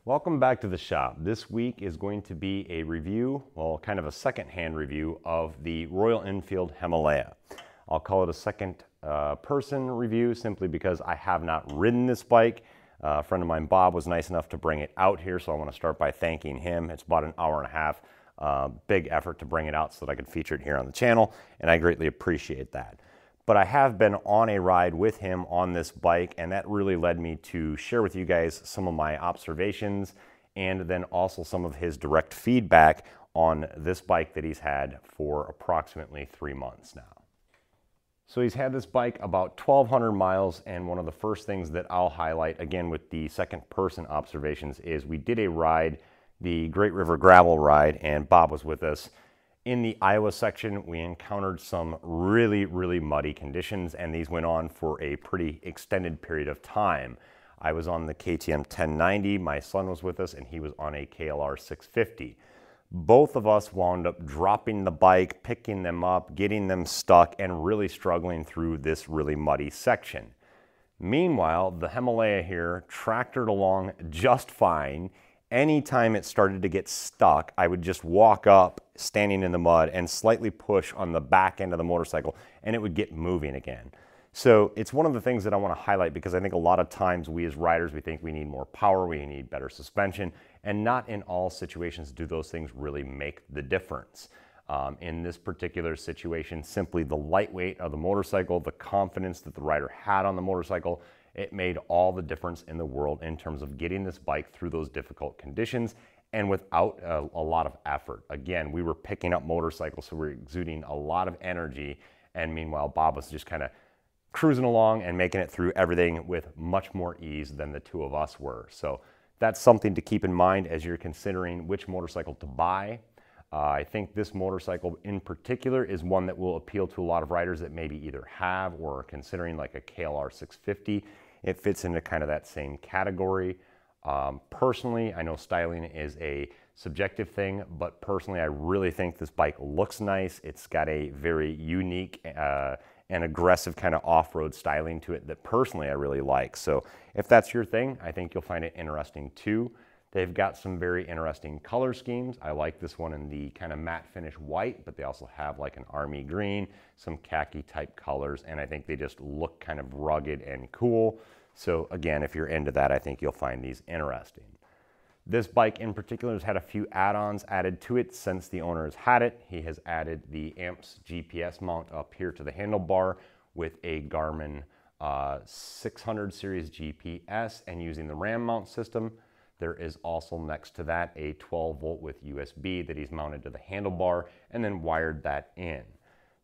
Welcome back to the shop. This week is going to be a review, well, kind of a second-hand review of the Royal Enfield Himalaya. I'll call it a second person review simply because I have not ridden this bike. A friend of mine, Bob, was nice enough to bring it out here, so I want to start by thanking him. It's about an hour and a half. Big effort to bring it out so that I could feature it here on the channel, and I greatly appreciate that. But I have been on a ride with him on this bike, and that really led me to share with you guys some of my observations and then also some of his direct feedback on this bike that he's had for approximately 3 months now. So he's had this bike about 1,200 miles, and one of the first things that I'll highlight, again with the second person observations, is we did a ride, the Great River Gravel ride, and Bob was with us. In the Iowa section, we encountered some really muddy conditions, and these went on for a pretty extended period of time. I was on the KTM 1090, my son was with us, and he was on a KLR 650. Both of us wound up dropping the bike, picking them up, getting them stuck, and really struggling through this really muddy section. Meanwhile, the Himalaya here tractored along just fine. Anytime it started to get stuck, I would just walk up, standing in the mud, and slightly push on the back end of the motorcycle, and it would get moving again. So it's one of the things that I want to highlight because I think a lot of times we as riders, we think we need more power, we need better suspension, and not in all situations do those things really make the difference. In this particular situation, simply the lightweight of the motorcycle, the confidence that the rider had on the motorcycle, it made all the difference in the world in terms of getting this bike through those difficult conditions and without a lot of effort. Again, we were picking up motorcycles, so we were exuding a lot of energy, and meanwhile, Bob was just kind of cruising along and making it through everything with much more ease than the two of us were. So that's something to keep in mind as you're considering which motorcycle to buy. I think this motorcycle in particular is one that will appeal to a lot of riders that maybe either have or are considering like a KLR 650. It fits into kind of that same category. Personally, I know styling is a subjective thing, but personally I really think this bike looks nice. It's got a very unique and aggressive kind of off-road styling to it that personally I really like. So if that's your thing, I think you'll find it interesting too. They've got some very interesting color schemes. I like this one in the kind of matte finish white, but they also have like an army green, some khaki type colors, and I think they just look kind of rugged and cool. So again, if you're into that, I think you'll find these interesting. This bike in particular has had a few add-ons added to it since the owner has had it. He has added the AMPS GPS mount up here to the handlebar with a Garmin 600 series GPS and using the RAM mount system. There is also next to that a 12 volt with USB that he's mounted to the handlebar and then wired that in.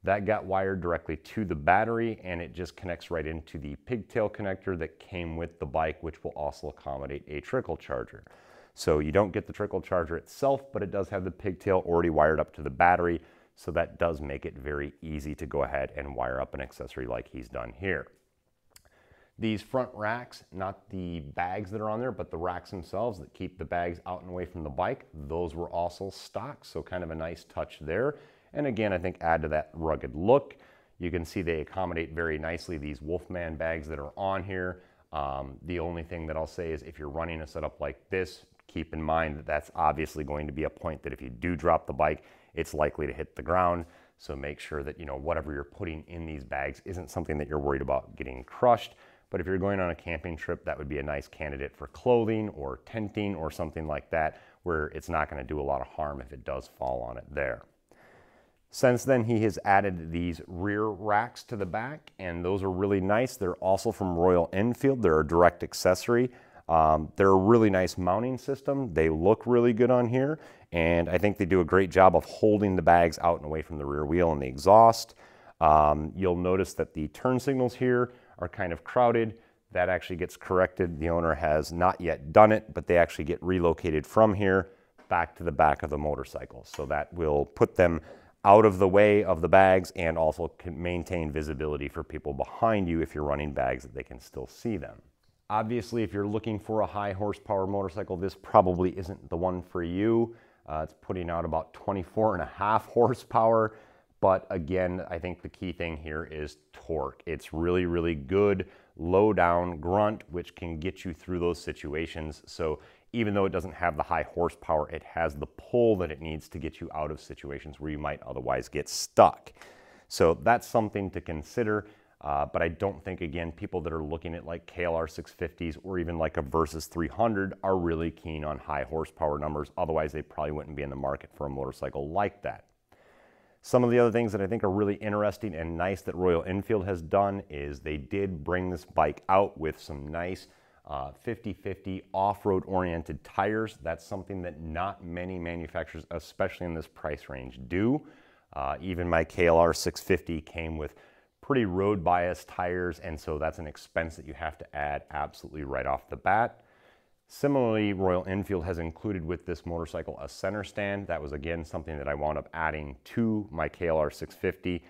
That got wired directly to the battery, and it just connects right into the pigtail connector that came with the bike, which will also accommodate a trickle charger. So you don't get the trickle charger itself, but it does have the pigtail already wired up to the battery, so that does make it very easy to go ahead and wire up an accessory like he's done here. These front racks, not the bags that are on there, but the racks themselves that keep the bags out and away from the bike, those were also stock, so kind of a nice touch there. And again, I think add to that rugged look. You can see they accommodate very nicely these Wolfman bags that are on here. The only thing that I'll say is if you're running a setup like this, keep in mind that that's obviously going to be a point that if you do drop the bike, it's likely to hit the ground. So make sure that, you know, whatever you're putting in these bags isn't something that you're worried about getting crushed. But if you're going on a camping trip, that would be a nice candidate for clothing or tenting or something like that, where it's not going to do a lot of harm if it does fall on it there. Since then, he has added these rear racks to the back, and those are really nice. They're also from Royal Enfield. They're a direct accessory. They're a really nice mounting system. They look really good on here, and I think they do a great job of holding the bags out and away from the rear wheel and the exhaust. You'll notice that the turn signals here are kind of crowded. That actually gets corrected. The owner has not yet done it, but they actually get relocated from here back to the back of the motorcycle. So that will put them out of the way of the bags and also can maintain visibility for people behind you if you're running bags that they can still see them. Obviously, if you're looking for a high horsepower motorcycle, this probably isn't the one for you. It's putting out about 24.5 horsepower. But again, I think the key thing here is torque. It's really good low down grunt, which can get you through those situations. So even though it doesn't have the high horsepower, it has the pull that it needs to get you out of situations where you might otherwise get stuck. So that's something to consider. But I don't think, again, people that are looking at like KLR 650s or even like a Versus 300 are really keen on high horsepower numbers. Otherwise, they probably wouldn't be in the market for a motorcycle like that. Some of the other things that I think are really interesting and nice that Royal Enfield has done is they did bring this bike out with some nice 50/50 off-road oriented tires. That's something that not many manufacturers, especially in this price range, do. Even my KLR 650 came with pretty road biased tires, and so that's an expense that you have to add absolutely right off the bat. Similarly, Royal Enfield has included with this motorcycle a center stand. That was again something that I wound up adding to my KLR 650.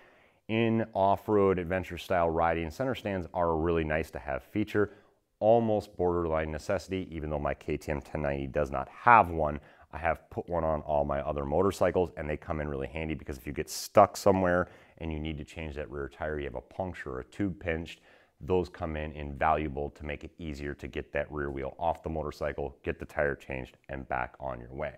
In off-road adventure style riding, center stands are a really nice to have feature, almost borderline necessity. Even though my KTM 1090 does not have one, I have put one on all my other motorcycles, and they come in really handy because if you get stuck somewhere and you need to change that rear tire, you have a puncture or a tube pinched, those come in invaluable to make it easier to get that rear wheel off the motorcycle, get the tire changed, and back on your way.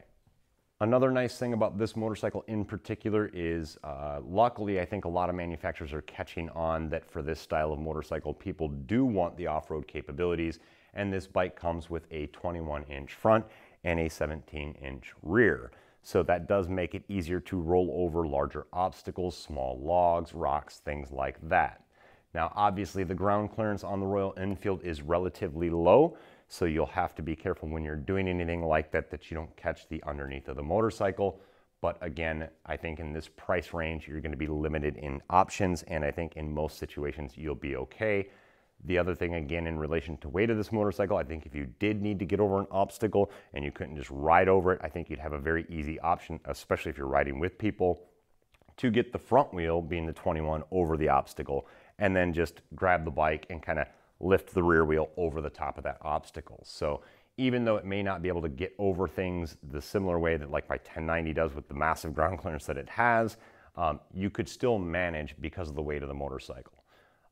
Another nice thing about this motorcycle in particular is, luckily, I think a lot of manufacturers are catching on that for this style of motorcycle, people do want the off-road capabilities, and this bike comes with a 21-inch front and a 17-inch rear. So that does make it easier to roll over larger obstacles, small logs, rocks, things like that. Now, obviously, the ground clearance on the Royal Enfield is relatively low, so you'll have to be careful when you're doing anything like that, that you don't catch the underneath of the motorcycle. But again, I think in this price range, you're going to be limited in options, and I think in most situations, you'll be okay. The other thing, again, in relation to weight of this motorcycle, I think if you did need to get over an obstacle and you couldn't just ride over it, I think you'd have a very easy option, especially if you're riding with people, to get the front wheel, being the 21, over the obstacle, and then just grab the bike and kind of lift the rear wheel over the top of that obstacle. So even though it may not be able to get over things the similar way that like my 1090 does with the massive ground clearance that it has, you could still manage because of the weight of the motorcycle.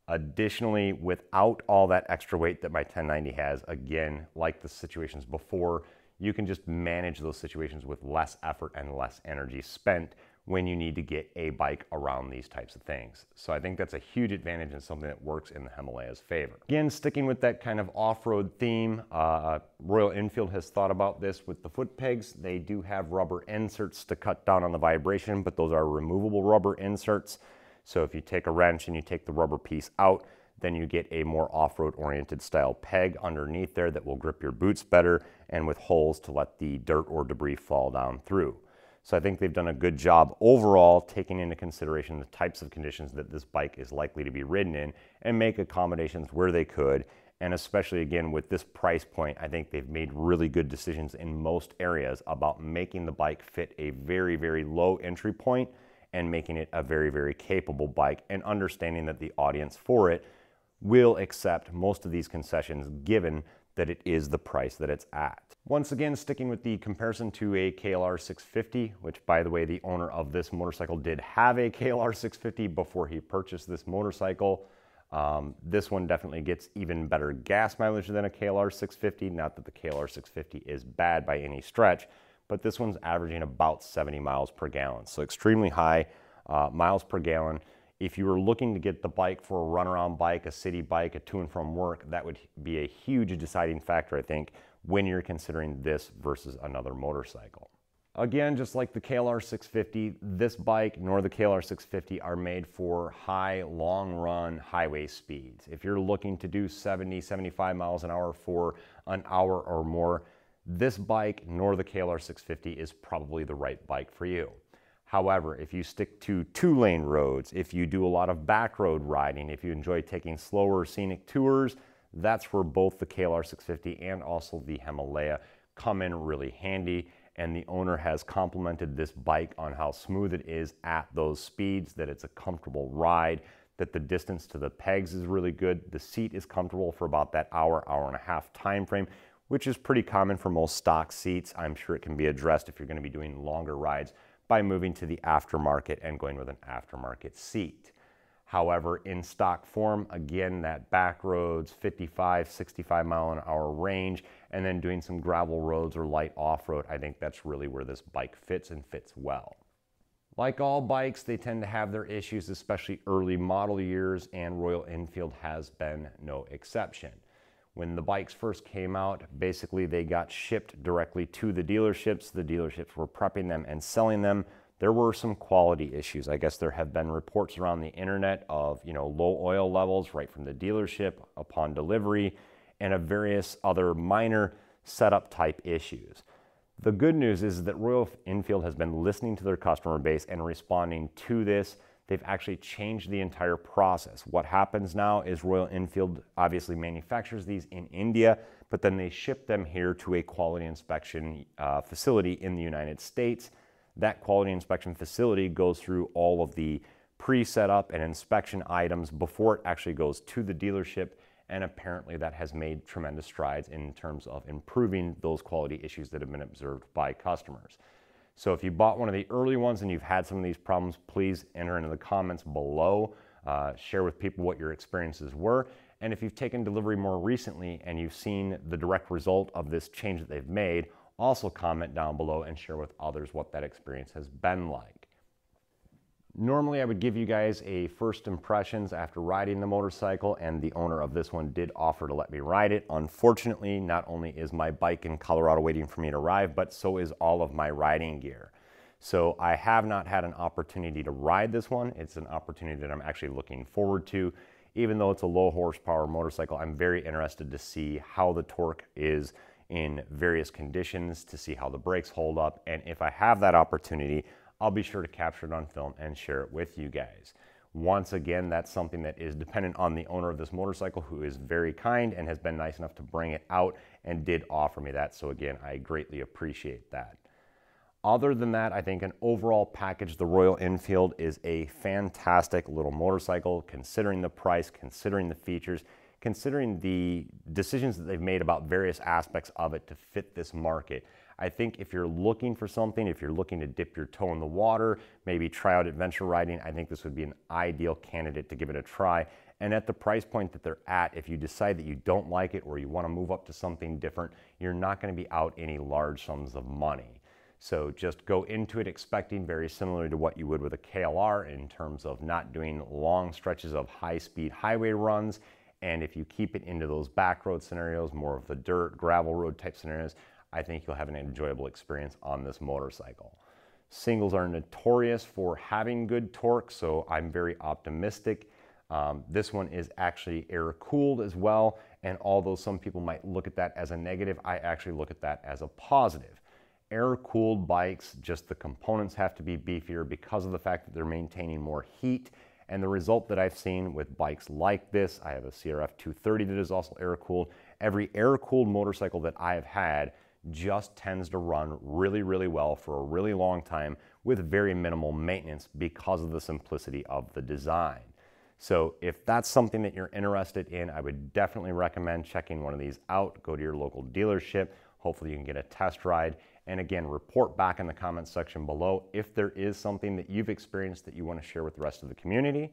Additionally, without all that extra weight that my 1090 has, again, like the situations before, you can just manage those situations with less effort and less energy spent when you need to get a bike around these types of things. So I think that's a huge advantage and something that works in the Himalaya's favor. Again, sticking with that kind of off-road theme, Royal Enfield has thought about this with the foot pegs. They do have rubber inserts to cut down on the vibration, but those are removable rubber inserts. So if you take a wrench and you take the rubber piece out, then you get a more off-road oriented style peg underneath there that will grip your boots better, and with holes to let the dirt or debris fall down through. So I think they've done a good job overall taking into consideration the types of conditions that this bike is likely to be ridden in and make accommodations where they could. And especially again with this price point, I think they've made really good decisions in most areas about making the bike fit a very, very low entry point and making it a very, very capable bike, and understanding that the audience for it will accept most of these concessions given that it is the price that it's at. Once again, sticking with the comparison to a KLR 650, which by the way, the owner of this motorcycle did have a KLR 650 before he purchased this motorcycle. This one definitely gets even better gas mileage than a KLR 650. Not that the KLR 650 is bad by any stretch, but this one's averaging about 70 miles per gallon. So extremely high miles per gallon. If you were looking to get the bike for a runaround bike, a city bike, a to and from work, that would be a huge deciding factor, I think, when you're considering this versus another motorcycle. Again, just like the KLR 650, this bike nor the KLR 650 are made for high, long run highway speeds. If you're looking to do 70, 75 miles an hour for an hour or more, this bike nor the KLR 650 is probably the right bike for you. However, if you stick to two-lane roads, if you do a lot of back road riding, if you enjoy taking slower scenic tours, that's where both the KLR 650 and also the Himalaya come in really handy. And the owner has complimented this bike on how smooth it is at those speeds, that it's a comfortable ride, that the distance to the pegs is really good. The seat is comfortable for about that hour, hour and a half time frame, which is pretty common for most stock seats. I'm sure it can be addressed if you're going to be doing longer rides by moving to the aftermarket and going with an aftermarket seat. However, in stock form, again, that back roads, 55, 65 mile an hour range, and then doing some gravel roads or light off-road, I think that's really where this bike fits and fits well. Like all bikes, they tend to have their issues, especially early model years, and Royal Enfield has been no exception. When the bikes first came out, basically they got shipped directly to the dealerships. The dealerships were prepping them and selling them. There were some quality issues. I guess there have been reports around the internet of, low oil levels right from the dealership upon delivery, and of various other minor setup type issues. The good news is that Royal Enfield has been listening to their customer base and responding to this. They've actually changed the entire process. What happens now is Royal Enfield obviously manufactures these in India, but then they ship them here to a quality inspection facility in the United States. That quality inspection facility goes through all of the pre-setup and inspection items before it actually goes to the dealership, and apparently that has made tremendous strides in terms of improving those quality issues that have been observed by customers. So if you bought one of the early ones and you've had some of these problems, please enter into the comments below, share with people what your experiences were, and if you've taken delivery more recently and you've seen the direct result of this change that they've made, also comment down below and share with others what that experience has been like. Normally I would give you guys a first impressions after riding the motorcycle, and the owner of this one did offer to let me ride it. Unfortunately, not only is my bike in Colorado waiting for me to arrive, but so is all of my riding gear. So I have not had an opportunity to ride this one. It's an opportunity that I'm actually looking forward to. Even though it's a low horsepower motorcycle, I'm very interested to see how the torque is in various conditions, to see how the brakes hold up, and if I have that opportunity, I'll be sure to capture it on film and share it with you guys. Once again, that's something that is dependent on the owner of this motorcycle, who is very kind and has been nice enough to bring it out and did offer me that. So again, I greatly appreciate that. Other than that, I think an overall package, the Royal Enfield is a fantastic little motorcycle, considering the price, considering the features, considering the decisions that they've made about various aspects of it to fit this market. I think if you're looking for something, if you're looking to dip your toe in the water, maybe try out adventure riding, I think this would be an ideal candidate to give it a try. And at the price point that they're at, if you decide that you don't like it or you want to move up to something different, you're not going to be out any large sums of money. So just go into it expecting very similar to what you would with a KLR in terms of not doing long stretches of high-speed highway runs. And if you keep it into those back road scenarios, more of the dirt, gravel road type scenarios, I think you'll have an enjoyable experience on this motorcycle. Singles are notorious for having good torque, so I'm very optimistic. This one is actually air-cooled as well, and although some people might look at that as a negative, I actually look at that as a positive. Air-cooled bikes, just the components have to be beefier because of the fact that they're maintaining more heat. And the result that I've seen with bikes like this, I have a CRF 230 that is also air-cooled. Every air-cooled motorcycle that I have had just tends to run really, really well for a really long time with very minimal maintenance because of the simplicity of the design. So if that's something that you're interested in, I would definitely recommend checking one of these out. Go to your local dealership. Hopefully you can get a test ride. And again, report back in the comments section below if there is something that you've experienced that you want to share with the rest of the community.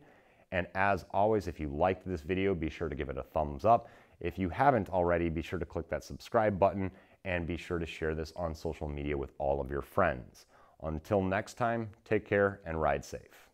And as always, if you liked this video, be sure to give it a thumbs up. If you haven't already, be sure to click that subscribe button and be sure to share this on social media with all of your friends. Until next time, take care and ride safe.